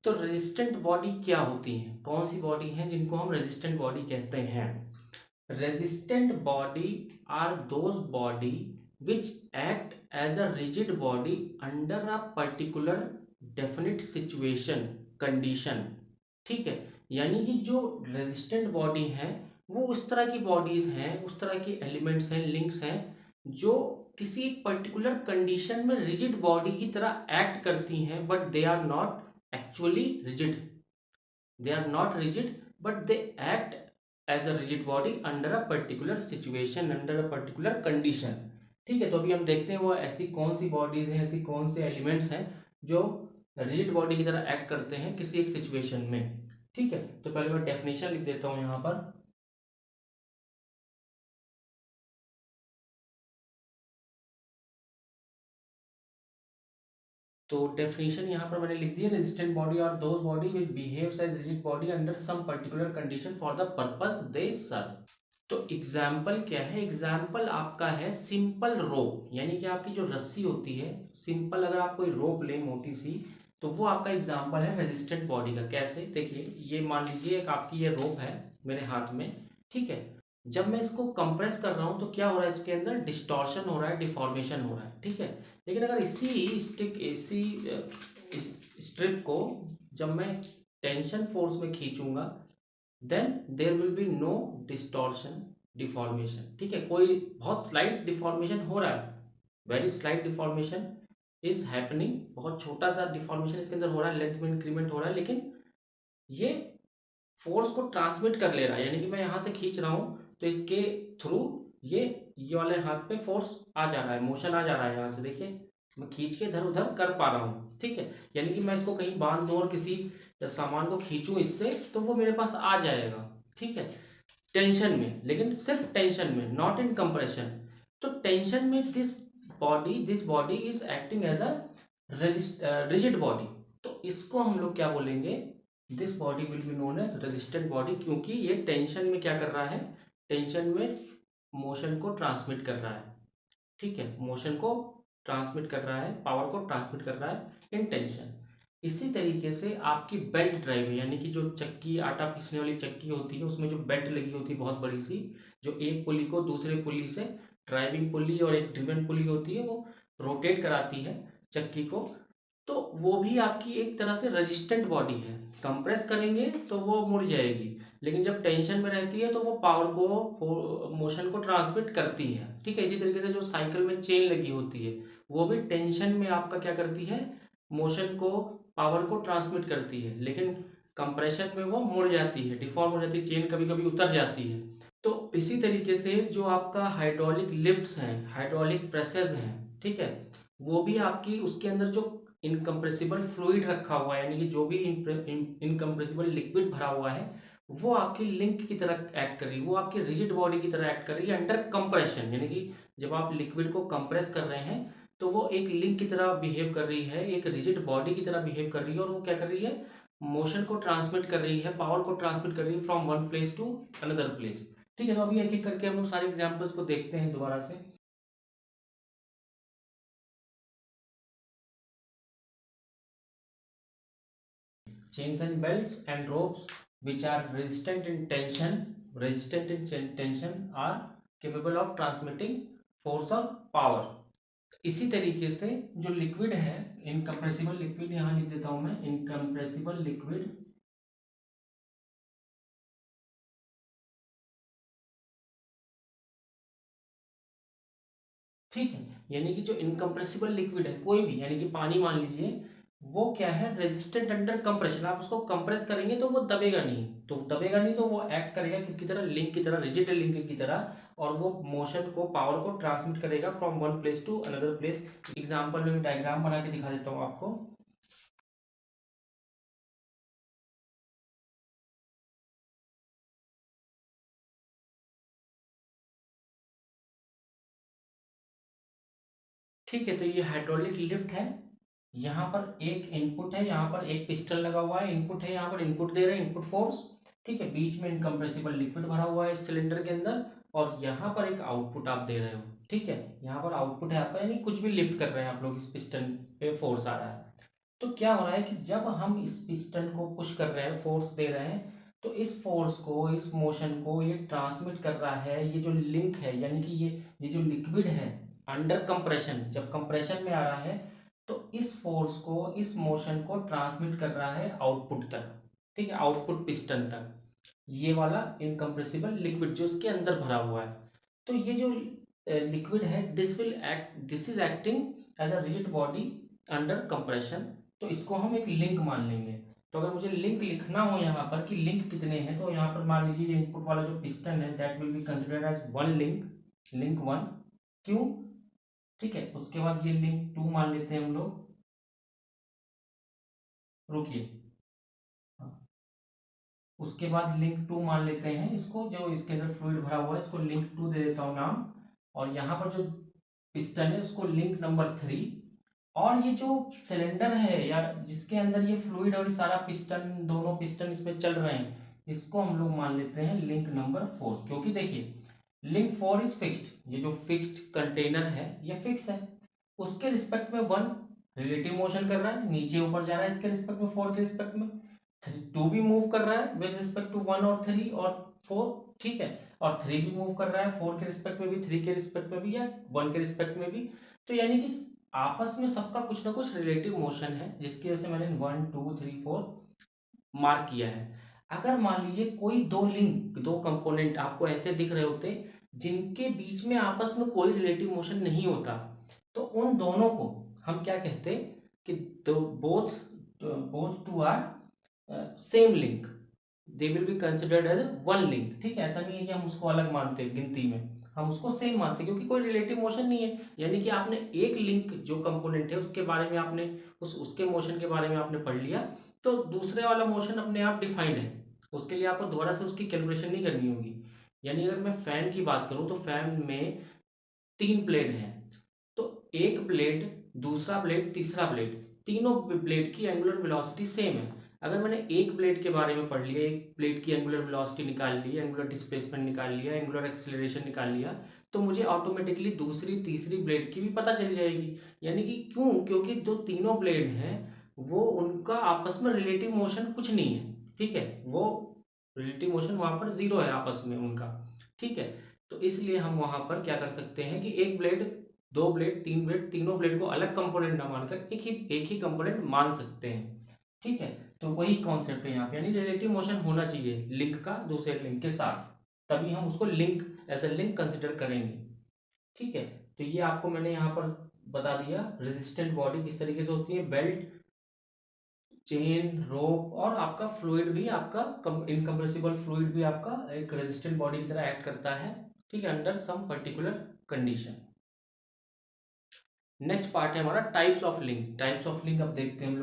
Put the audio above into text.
तो resistant body क्या होती है, कौन सी बॉडी है जिनको हम रेजिस्टेंट बॉडी कहते हैं? Resistant body are those body which act as a rigid body under a particular definite situation condition. ठीक है, यानी कि जो रेजिस्टेंट बॉडी है वो उस तरह की बॉडीज हैं, उस तरह के एलिमेंट्स हैं, लिंक्स हैं, जो किसी एक पर्टिकुलर कंडीशन में रिजिड बॉडी की तरह एक्ट करती हैं, but they are not actually rigid. They are not rigid, but they act as a rigid body under a particular situation, under a particular condition. ठीक है, तो अभी हम देखते हैं वो ऐसी कौन सी बॉडीज हैं, ऐसी कौन से एलिमेंट्स हैं जो रिजिड बॉडी की तरह एक्ट करते हैं किसी एक सिचुएशन में। ठीक है, तो पहले मैं डेफिनेशन लिख देता हूं यहां पर। तो डेफिनेशन यहाँ पर मैंने लिख दी है, रेजिस्टेंट बॉडी और those body which behaves as rigid body under some particular condition for the purpose they serve. तो एग्जाम्पल क्या है? एग्जाम्पल आपका है सिंपल रोप, यानी कि आपकी जो रस्सी होती है सिंपल, अगर आप कोई रोप लें मोटी सी, तो वो आपका एग्जाम्पल है रेजिस्टेंट बॉडी का। कैसे? देखिए, ये मान लीजिए एक आपकी ये रोप है मेरे हाथ में, ठीक है। जब मैं इसको कंप्रेस कर रहा हूं तो क्या हो रहा है, इसके अंदर डिस्टॉर्शन हो रहा है, डिफॉर्मेशन हो रहा है, ठीक है। लेकिन अगर इसी स्ट्रिप को जब मैं टेंशन फोर्स में खींचूंगा, then there will be no distortion, deformation, ठीक है। कोई बहुत स्लाइट डिफॉर्मेशन हो रहा है, very slight deformation is happening, बहुत छोटा सा डिफॉर्मेशन इसके अंदर हो रहा है, लेंथ में इंक्रीमेंट हो रहा है, लेकिन ये फोर्स को ट्रांसमिट कर ले रहा है, यानी कि मैं यहां से खींच रहा हूं तो इसके थ्रू ये ये वाले हाथ पे फोर्स आ जा रहा है, मोशन आ जा रहा है, यहां से देखिए मैं खींच के इधर उधर कर पा रहा हूँ, ठीक है। यानी कि मैं इसको कहीं बांध दूं और किसी सामान को खींचूं इससे, तो वो मेरे पास आ जाएगा, ठीक है, टेंशन में, लेकिन सिर्फ टेंशन में, नॉट इन कंप्रेशन। तो टेंशन में this body is acting as a rigid body, तो इसको हम लोग क्या बोलेंगे, this body will be known as resistant body, क्योंकि ये टेंशन में क्या कर रहा है, टेंशन में मोशन को ट्रांसमिट कर रहा है, ठीक है, मोशन को ट्रांसमिट कर रहा है, पावर को ट्रांसमिट कर रहा है इन टेंशन। इसी तरीके से आपकी बेल्ट ड्राइव है, यानी कि जो चक्की, आटा पीसने वाली चक्की होती है, उसमें जो बेल्ट लगी होती है बहुत बड़ी सी, जो एक पुली को दूसरे पुली से, ड्राइविंग पुली और एक ड्रिवन पुली होती है, वो रोटेट कराती है चक्की को। तो वो भी आपकी एक तरह से रेजिस्टेंट बॉडी है, कंप्रेस करेंगे तो वो मुड़ जाएगी, लेकिन जब टेंशन में रहती है तो वो पावर को, मोशन को ट्रांसमिट करती है, ठीक है। इसी तरीके से जो साइकिल में चेन लगी होती है, वो भी टेंशन में आपका क्या करती है, मोशन को, पावर को ट्रांसमिट करती है, लेकिन कंप्रेशन में वो मुड़ जाती है, डिफॉर्म हो जाती है, चेन कभी कभी उतर जाती है। तो इसी तरीके से जो आपका हाइड्रोलिक लिफ्ट्स हैं, हाइड्रोलिक प्रेसेस हैं, ठीक है, वो भी आपकी उसके अंदर जो इनकम्प्रेसिबल फ्लूइड रखा हुआ है, यानी कि जो भी इनकम्प्रेसिबल लिक्विड भरा हुआ है, वो आपकी लिंक की तरह एक्ट कर रही है, वो आपकी रिजिड बॉडी की तरह एक्ट कर रही है अंडर कंप्रेशन, यानी कि जब आप लिक्विड को कंप्रेस कर रहे हैं तो वो एक लिंक की तरह बिहेव कर रही है, एक रिजिड बॉडी की तरह बिहेव कर रही है, और वो क्या कर रही है, मोशन को ट्रांसमिट कर रही है, पावर को ट्रांसमिट कर रही है from one place to another place. ठीक है, तो अभी एक एक करके हम लोग सारे एग्जाम्पल्स को देखते हैं दोबारा से। Chains and belts and ropes which are resistant in tension are capable of transmitting force or power. इसी तरीके से जो लिक्विड है, इनकम्प्रेसिबल लिक्विड, यहां लिख देता हूं मैं, इनकम्प्रेसिबल लिक्विड, ठीक है, यानी कि जो इनकम्प्रेसिबल लिक्विड है कोई भी, यानी कि पानी मान लीजिए, वो क्या है, रेजिस्टेंट अंडर कंप्रेशन, आप उसको कंप्रेस करेंगे तो वो दबेगा नहीं, तो दबेगा नहीं तो वो एक्ट करेगा किसकी तरह, लिंक की तरह, रिजिड लिंक की तरह, और वो मोशन को, पावर को ट्रांसमिट करेगा from one place to another place. Example में डायग्राम बना के दिखा देता हूँ आपको। ठीक है, तो ये हाइड्रोलिक लिफ्ट है, यहाँ पर एक इनपुट है, यहाँ पर एक पिस्टन लगा हुआ है, इनपुट है, यहाँ पर इनपुट दे रहे हैं, इनपुट फोर्स, ठीक है, बीच में इनकम्प्रेसिबल लिक्विड भरा हुआ है इस सिलेंडर के अंदर, और यहाँ पर एक आउटपुट आप दे रहे हो, ठीक है, यहाँ पर आउटपुट है आपका, यानी कुछ भी लिफ्ट कर रहे हैं आप लोग, इस पिस्टन पे फोर्स आ रहा है। तो क्या हो रहा है कि जब हम इस पिस्टन को पुश कर रहे हैं, फोर्स दे रहे हैं, तो इस फोर्स को, इस मोशन को ये ट्रांसमिट कर रहा है। ये जो लिंक है, यानी कि ये जो लिक्विड है अंडर कंप्रेशन, जब कंप्रेशन में आ रहा है, तो इस फोर्स को, इस मोशन को ट्रांसमिट कर रहा है आउटपुट तक। ठीक है, आउटपुट पिस्टन तक, ये वाला इनकम्प्रेसिबल लिक्विड जो इसके अंदर भरा हुआ है। तो ये जो लिक्विड है, this is acting as a rigid body under compression. तो इसको हम एक लिंक मान लेंगे। तो अगर मुझे लिंक लिखना हो यहाँ पर कि लिंक कितने हैं, तो यहाँ पर मान लीजिए इनपुट वाला जो पिस्टन है, that will be considered as one link, link one. क्यों? ठीक है, उसके बाद ये लिंक टू मान लेते हैं हम लोग। रुकिए, हाँ। उसके बाद लिंक टू मान लेते हैं इसको, जो इसके अंदर फ्लूइड भरा हुआ है, इसको लिंक टू दे देता हूँ नाम। और यहाँ पर जो पिस्टन है उसको लिंक नंबर थ्री। और ये जो सिलेंडर है या जिसके अंदर ये फ्लूइड और ये सारा पिस्टन, दोनों पिस्टन इसमें चल रहे हैं, इसको हम लोग मान लेते हैं लिंक नंबर फोर। क्योंकि देखिए, लिंक फोर इज फिक्स्ड, ये जो फिक्स्ड कंटेनर है ये फिक्स है। उसके रिस्पेक्ट में वन रिलेटिव मोशन कर रहा है, नीचे ऊपर जा रहा है इसके रिस्पेक्ट में, फोर के रिस्पेक्ट में। टू भी मूव कर रहा है विद रिस्पेक्ट टू वन और थ्री और फोर। ठीक है, और थ्री भी मूव कर रहा है फोर के रिस्पेक्ट में भी, थ्री के रिस्पेक्ट में भी, या वन के रिस्पेक्ट में भी। तो यानी कि आपस में सबका कुछ ना कुछ रिलेटिव मोशन है, जिसकी वजह से मैंने one two three four mark किया है। अगर मान लीजिए कोई दो लिंक, दो कंपोनेंट आपको ऐसे दिख रहे होते जिनके बीच में आपस में कोई रिलेटिव मोशन नहीं होता, तो उन दोनों को हम क्या कहते कि दो, both both two are same link, they will be considered as one link. ठीक है, ऐसा नहीं है कि हम उसको अलग मानते हैं गिनती में, हम उसको सेम मानते हैं, क्योंकि कोई रिलेटिव मोशन नहीं है। यानी कि आपने एक लिंक जो कंपोनेंट है उसके बारे में आपने उसके मोशन के बारे में आपने पढ़ लिया, तो दूसरे वाला मोशन अपने आप डिफाइंड है, उसके लिए आपको दोबारा से उसकी कैलकुलेशन नहीं करनी होगी। यानी अगर मैं फैन की बात करूं, तो फैन में तीन प्लेट हैं। तो एक प्लेट, दूसरा प्लेट, तीसरा प्लेट, तीनों प्लेट की एंगुलर वेलोसिटी सेम है। अगर मैंने एक प्लेट के बारे में पढ़ लिया, एक प्लेट की एंगुलर वेलोसिटी निकाल ली, एंगुलर डिस्प्लेसमेंट निकाल लिया, एंगुलर एक्सेलरेशन निकाल लिया, तो मुझे ऑटोमेटिकली दूसरी तीसरी प्लेट की भी पता चल जाएगी। यानी कि क्यों? क्योंकि जो तीनों प्लेट हैं वो, उनका आपस में रिलेटिव मोशन कुछ नहीं है। ठीक है, वो रिलेटिव मोशन वहां पर जीरो है आपस में उनका। ठीक है, तो इसलिए हम वहां पर क्या कर सकते हैं कि एक ब्लेड, दो ब्लेड, तीन ब्लेड, तीनों ब्लेड को अलग कंपोनेंट ना मानकर एक ही कंपोनेंट मान सकते हैं। ठीक है, तो वही कॉन्सेप्ट है यहाँ पे, यानी रिलेटिव मोशन होना चाहिए लिंक का दूसरे लिंक के साथ, तभी हम उसको link, as a link consider करेंगे। ठीक है, तो ये आपको मैंने यहाँ पर बता दिया रेजिस्टेंट बॉडी किस तरीके से होती है, बेल्ट, चेन, रोप, और आपका फ्लूइड भी, आपका इनकम्प्रेसिबल फ्लूइड भी आपका एक रेजिस्टेंट बॉडी की तरह एक्ट करता है। ठीक है, under some particular condition. Next part है हमारा types of link. Types of link अब देखते हैं हम लोग।